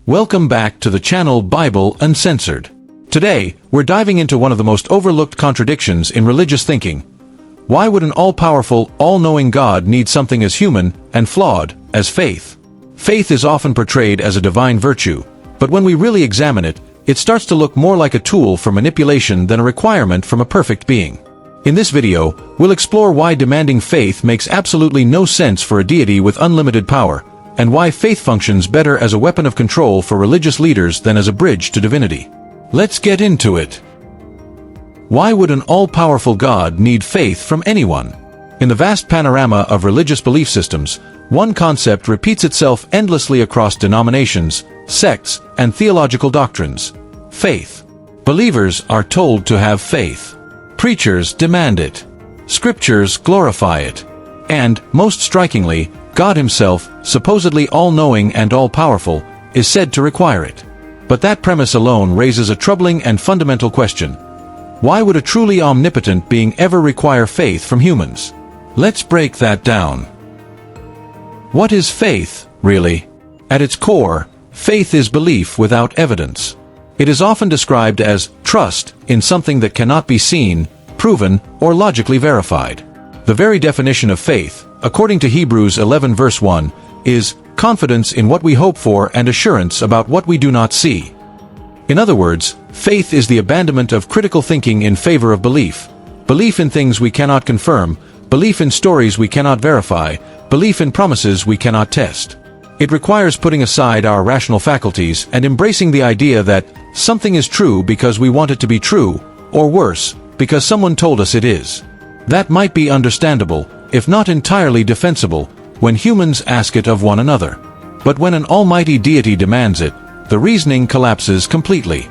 Welcome back to the channel Bible Uncensored. Today, we're diving into one of the most overlooked contradictions in religious thinking. Why would an all-powerful, all-knowing God need something as human and flawed as faith? Faith is often portrayed as a divine virtue, but when we really examine it, it starts to look more like a tool for manipulation than a requirement from a perfect being. In this video, we'll explore why demanding faith makes absolutely no sense for a deity with unlimited power, and why faith functions better as a weapon of control for religious leaders than as a bridge to divinity. Let's get into it. Why would an all-powerful God need faith from anyone? In the vast panorama of religious belief systems, one concept repeats itself endlessly across denominations, sects, and theological doctrines: faith. Believers are told to have faith. Preachers demand it. Scriptures glorify it. And, most strikingly, God himself, supposedly all-knowing and all-powerful, is said to require it. But that premise alone raises a troubling and fundamental question. Why would a truly omnipotent being ever require faith from humans? Let's break that down. What is faith, really? At its core, faith is belief without evidence. It is often described as trust in something that cannot be seen, proven, or logically verified. The very definition of faith, according to Hebrews 11 verse 1, is confidence in what we hope for and assurance about what we do not see. In other words, faith is the abandonment of critical thinking in favor of belief. Belief in things we cannot confirm, belief in stories we cannot verify, belief in promises we cannot test. It requires putting aside our rational faculties and embracing the idea that something is true because we want it to be true, or worse, because someone told us it is. That might be understandable, if not entirely defensible, when humans ask it of one another. But when an almighty deity demands it, the reasoning collapses completely.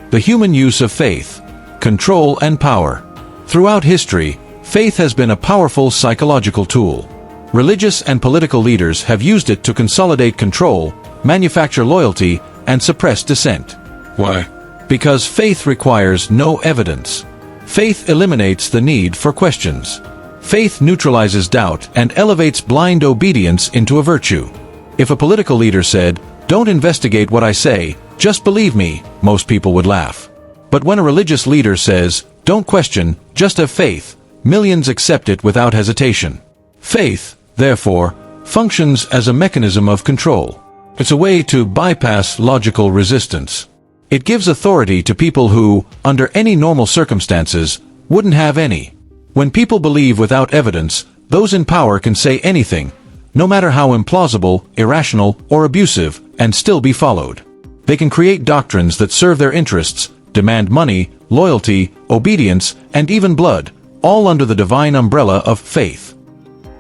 The human use of faith, control and power. Throughout history, faith has been a powerful psychological tool. Religious and political leaders have used it to consolidate control, manufacture loyalty, and suppress dissent. Why? Because faith requires no evidence. Faith eliminates the need for questions. Faith neutralizes doubt and elevates blind obedience into a virtue. If a political leader said, "Don't investigate what I say, just believe me," most people would laugh. But when a religious leader says, "Don't question, just have faith," millions accept it without hesitation. Faith, therefore, functions as a mechanism of control. It's a way to bypass logical resistance. It gives authority to people who, under any normal circumstances, wouldn't have any. When people believe without evidence, those in power can say anything, no matter how implausible, irrational, or abusive, and still be followed. They can create doctrines that serve their interests, demand money, loyalty, obedience, and even blood, all under the divine umbrella of faith.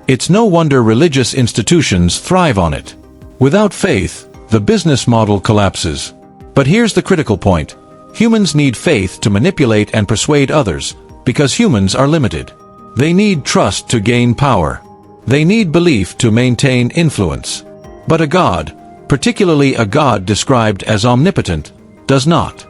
It's no wonder religious institutions thrive on it. Without faith, the business model collapses. But here's the critical point. Humans need faith to manipulate and persuade others, because humans are limited. They need trust to gain power. They need belief to maintain influence. But a God, particularly a God described as omnipotent, does not.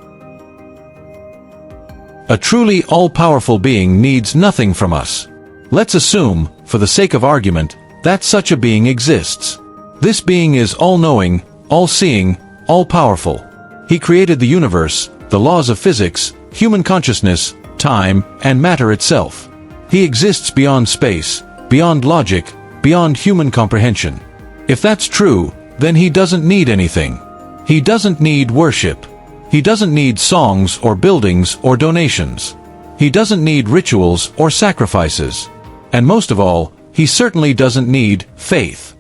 A truly all-powerful being needs nothing from us. Let's assume, for the sake of argument, that such a being exists. This being is all-knowing, all-seeing, all-powerful. He created the universe, the laws of physics, human consciousness, time, and matter itself. He exists beyond space, beyond logic, beyond human comprehension. If that's true, then he doesn't need anything. He doesn't need worship. He doesn't need songs or buildings or donations. He doesn't need rituals or sacrifices. And most of all, he certainly doesn't need faith.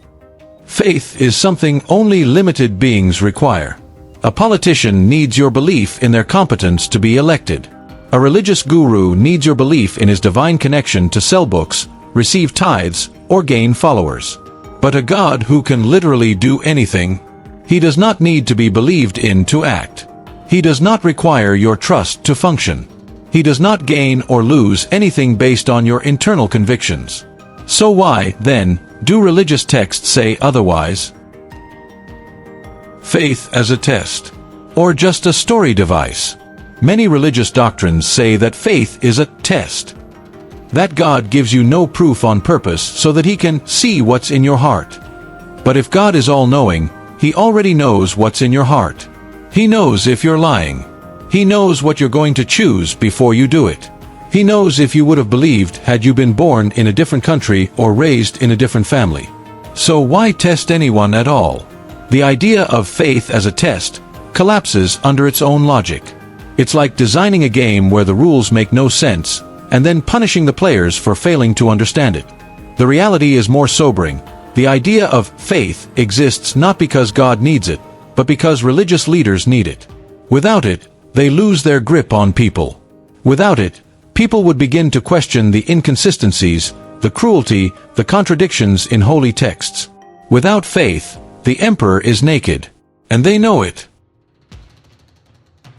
Faith is something only limited beings require. A politician needs your belief in their competence to be elected. A religious guru needs your belief in his divine connection to sell books, receive tithes, or gain followers. But a God who can literally do anything, he does not need to be believed in to act. He does not require your trust to function. He does not gain or lose anything based on your internal convictions. So why, then, do religious texts say otherwise? Faith as a test, or just a story device. Many religious doctrines say that faith is a test. That God gives you no proof on purpose so that he can see what's in your heart. But if God is all-knowing, He already knows what's in your heart. He knows if you're lying. He knows what you're going to choose before you do it. He knows if you would have believed had you been born in a different country or raised in a different family. So why test anyone at all? The idea of faith as a test collapses under its own logic. It's like designing a game where the rules make no sense, and then punishing the players for failing to understand it. The reality is more sobering. The idea of faith exists not because God needs it, but because religious leaders need it. Without it, they lose their grip on people. Without it, people would begin to question the inconsistencies, the cruelty, the contradictions in holy texts. Without faith, the emperor is naked, and they know it.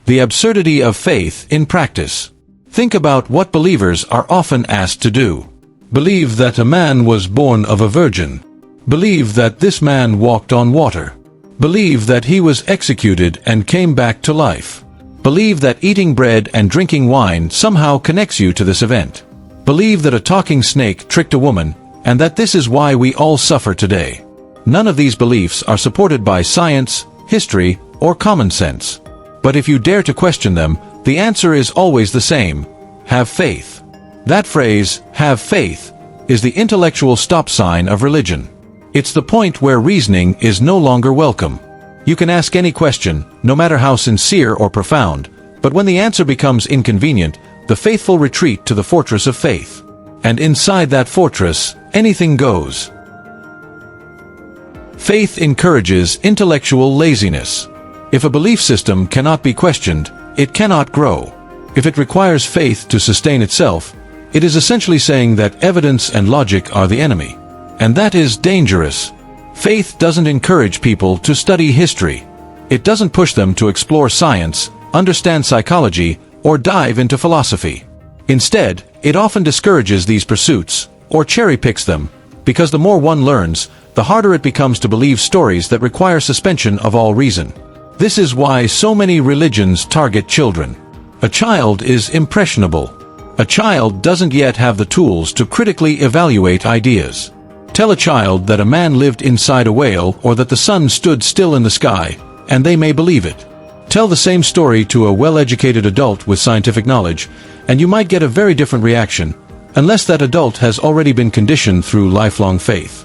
The absurdity of faith in practice. Think about what believers are often asked to do. Believe that a man was born of a virgin. Believe that this man walked on water. Believe that he was executed and came back to life. Believe that eating bread and drinking wine somehow connects you to this event. Believe that a talking snake tricked a woman, and that this is why we all suffer today. None of these beliefs are supported by science, history, or common sense. But if you dare to question them, the answer is always the same: have faith. That phrase, have faith, is the intellectual stop sign of religion. It's the point where reasoning is no longer welcome. You can ask any question, no matter how sincere or profound, but when the answer becomes inconvenient, the faithful retreat to the fortress of faith. And inside that fortress, anything goes. Faith encourages intellectual laziness. If a belief system cannot be questioned, it cannot grow. If it requires faith to sustain itself, it is essentially saying that evidence and logic are the enemy. And that is dangerous. Faith doesn't encourage people to study history. It doesn't push them to explore science, understand psychology, or dive into philosophy. Instead, it often discourages these pursuits, or cherry-picks them, because the more one learns, the harder it becomes to believe stories that require suspension of all reason. This is why so many religions target children. A child is impressionable. A child doesn't yet have the tools to critically evaluate ideas. Tell a child that a man lived inside a whale or that the sun stood still in the sky, and they may believe it. Tell the same story to a well-educated adult with scientific knowledge, and you might get a very different reaction, unless that adult has already been conditioned through lifelong faith.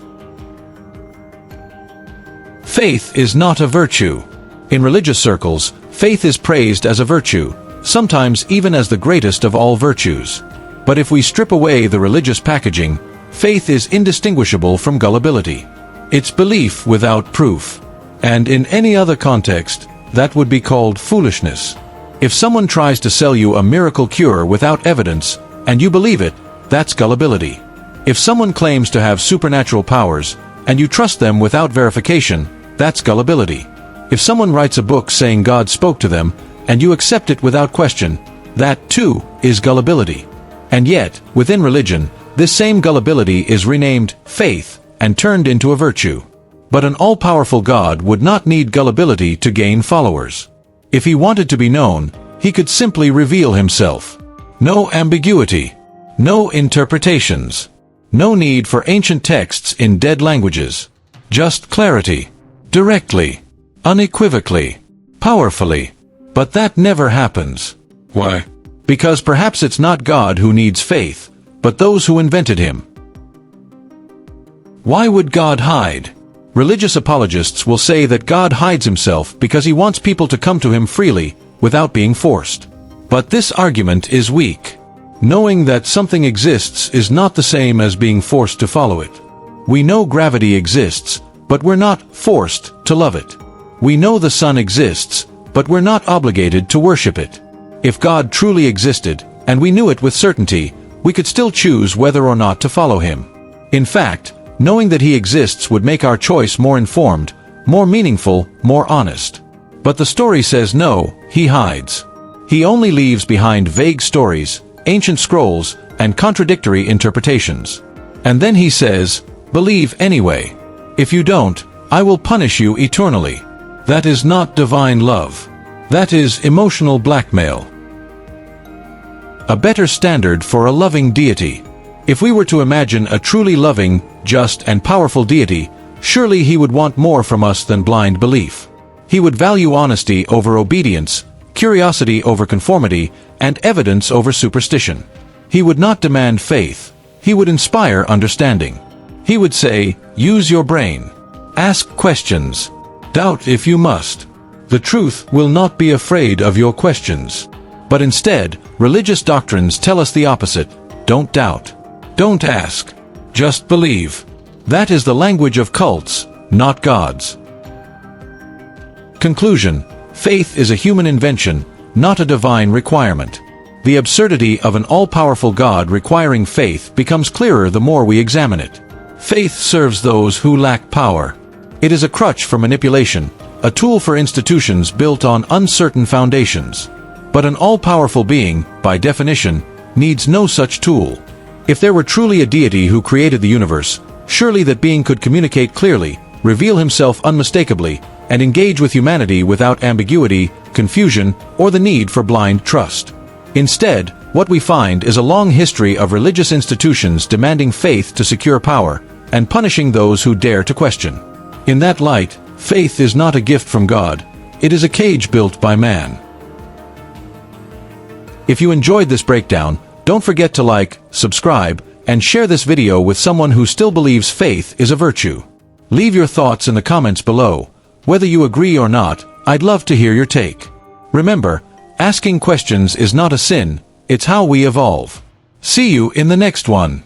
Faith is not a virtue. In religious circles, faith is praised as a virtue, sometimes even as the greatest of all virtues. But if we strip away the religious packaging, faith is indistinguishable from gullibility. It's belief without proof. And in any other context, that would be called foolishness. If someone tries to sell you a miracle cure without evidence, and you believe it, that's gullibility. If someone claims to have supernatural powers, and you trust them without verification, that's gullibility. If someone writes a book saying God spoke to them, and you accept it without question, that too is gullibility. And yet, within religion, this same gullibility is renamed faith and turned into a virtue. But an all-powerful God would not need gullibility to gain followers. If he wanted to be known, he could simply reveal himself. No ambiguity. No interpretations. No need for ancient texts in dead languages. Just clarity. Directly. Unequivocally. Powerfully. But that never happens. Why? Because perhaps it's not God who needs faith, but those who invented him. Why would God hide? Religious apologists will say that God hides himself because he wants people to come to him freely, without being forced. But this argument is weak. Knowing that something exists is not the same as being forced to follow it. We know gravity exists, but we're not forced to love it. We know the sun exists, but we're not obligated to worship it. If God truly existed, and we knew it with certainty, we could still choose whether or not to follow him. In fact, knowing that he exists would make our choice more informed, more meaningful, more honest. But the story says no, he hides. He only leaves behind vague stories, ancient scrolls, and contradictory interpretations. And then he says, "Believe anyway. If you don't, I will punish you eternally." That is not divine love. That is emotional blackmail. A better standard for a loving deity. If we were to imagine a truly loving, just, and powerful deity, surely he would want more from us than blind belief. He would value honesty over obedience, curiosity over conformity, and evidence over superstition. He would not demand faith. He would inspire understanding. He would say, use your brain. Ask questions. Doubt if you must. The truth will not be afraid of your questions. But instead, religious doctrines tell us the opposite. Don't doubt. Don't ask. Just believe. That is the language of cults, not God's. Conclusion: faith is a human invention, not a divine requirement. The absurdity of an all-powerful God requiring faith becomes clearer the more we examine it. Faith serves those who lack power. It is a crutch for manipulation, a tool for institutions built on uncertain foundations. But an all-powerful being, by definition, needs no such tool. If there were truly a deity who created the universe, surely that being could communicate clearly, reveal himself unmistakably, and engage with humanity without ambiguity, confusion, or the need for blind trust. Instead, what we find is a long history of religious institutions demanding faith to secure power, and punishing those who dare to question. In that light, faith is not a gift from God, it is a cage built by man. If you enjoyed this breakdown, don't forget to like, subscribe, and share this video with someone who still believes faith is a virtue. Leave your thoughts in the comments below. Whether you agree or not, I'd love to hear your take. Remember, asking questions is not a sin, it's how we evolve. See you in the next one.